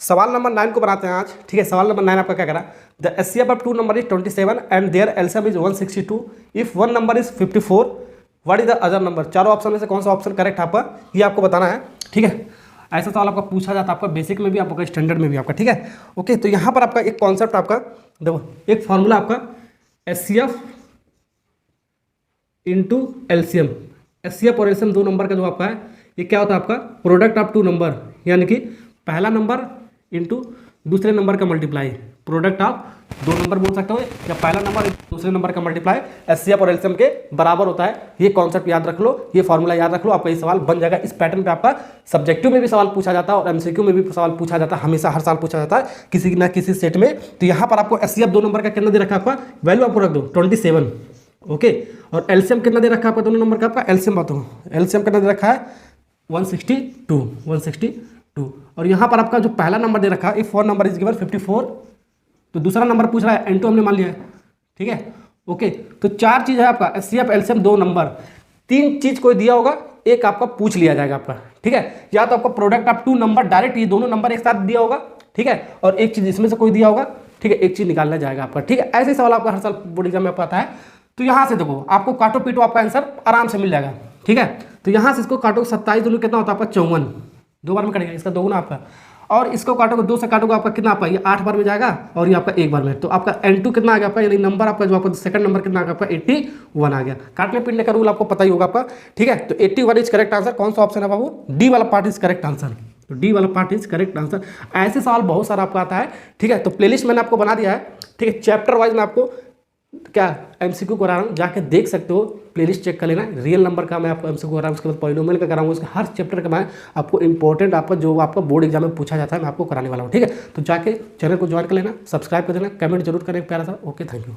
सवाल नंबर 9 को बनाते हैं आज। ठीक है, सवाल नंबर 9 आपका क्या कह रहा है, the HCF of 2 number is 27 and their LCM is 162 if one number is 54 what is the other number. चारों ऑप्शन में से कौन सा ऑप्शन करेक्ट है आपका, ये आपको बताना है। ठीक है, ऐसा सवाल आपका पूछा जाता है आपका बेसिक में भी, आपका स्टैंडर्ड में भी आपका। ठीक है, ओके। तो यहाँ पर आपका एक कॉन्सेप्ट आपका देखो, एक फॉर्मूला आपका एचसीएफ इंटू एलसीएम। एचसीएफ और एलसीएम दो नंबर का जो आपका है, ये क्या होता है आपका प्रोडक्ट ऑफ टू नंबर, यानी कि पहला नंबर इंटू दूसरे नंबर का मल्टीप्लाई। प्रोडक्ट ऑफ दो नंबर बोल सकते हो, या पहला नंबर दूसरे नंबर का मल्टीप्लाई एचसीएफ और एलसीएम के बराबर होता है। ये कॉन्सेप्ट याद रख लो, ये फॉर्मूला याद रख लो, आपका ये सवाल बन जाएगा। इस पैटर्न पे आपका सब्जेक्टिव में भी सवाल पूछा जाता है और एमसीक्यू में भी सवाल पूछा जाता है, हमेशा हर साल पूछा जाता है किसी ना किसी सेट में। तो यहाँ पर आपको एचसीएफ दो नंबर का कितना दे रखा है आपका, वैल्यू आपको रख दो 27, ओके। और एलसीएम कितना दे रखा है आपका दोनों नंबर का, आपका एलसीएम बताओ, एलसीएम कितना दे रखा है 162। और यहाँ पर आपका जो पहला नंबर दे रखा है, if one number is given 54, तो दूसरा नंबर पूछ रहा है N2 हमने मान लिया है। ठीक है, ओके। तो चार चीज़ है आपका एचसीएफ एलसीएम दो नंबर, तीन चीज कोई दिया होगा, एक आपका पूछ लिया जाएगा आपका। ठीक है, या तो आपका product of two number direct, ये दोनों नंबर एक साथ दिया होगा। ठीक है, और एक चीज इसमें से कोई दिया होगा। ठीक है, एक चीज निकालना जाएगा आपका। ठीक है, ऐसे सवाल आपका हर साल बोर्ड एग्जाम में आपको आता है। तो यहाँ से देखो, आपको काटो पीटो आपका आंसर आराम से मिल जाएगा। ठीक है, तो यहाँ से इसको काटो 27 दूनी कितना होता है आपका 54, दो बार में कटेगा, इसका दोगुना आपका। और इसको काटोगे, दो से काटोगे आपका कितना आपका, ये 8 बार में जाएगा और ये आपका एक बार में। तो आपका N2 कितना आ गया आपका, यानी नंबर आपका जो आपका सेकंड नंबर कितना आ गया आपका 81 आ गया। काटने पीटने का रूल आपको पता ही होगा आपका। ठीक है, तो 81 इज करेक्ट आंसर। कौन सा ऑप्शन है बाबू, डी वाला पार्ट इज करेक्ट आंसर। तो डी वाला पार्ट इज करेक्ट आंसर। ऐसे सवाल बहुत सारा आपका आता है। ठीक है, तो प्लेलिस्ट मैंने आपको बना दिया है। ठीक है, चैप्टर वाइज मैं आपको क्या एमसीक्यू करा रहा हूँ, जाके देख सकते हो, प्लेलिस्ट चेक कर लेना। रियल नंबर का मैं आपको एमसीक्यू करा रहा हूँ, उसके बाद पॉलिनोमियल का कराऊंगा, उसके हर चैप्टर का मैं आपको इंपॉर्टेंट आपका जो आपका बोर्ड एग्जाम में पूछा जाता है मैं आपको कराने वाला हूँ। ठीक है, तो जाके चैनल को ज्वाइन कर लेना, सब्सक्राइब कर देना, कमेंट जरूर करें प्यारा सा। Okay, thank you.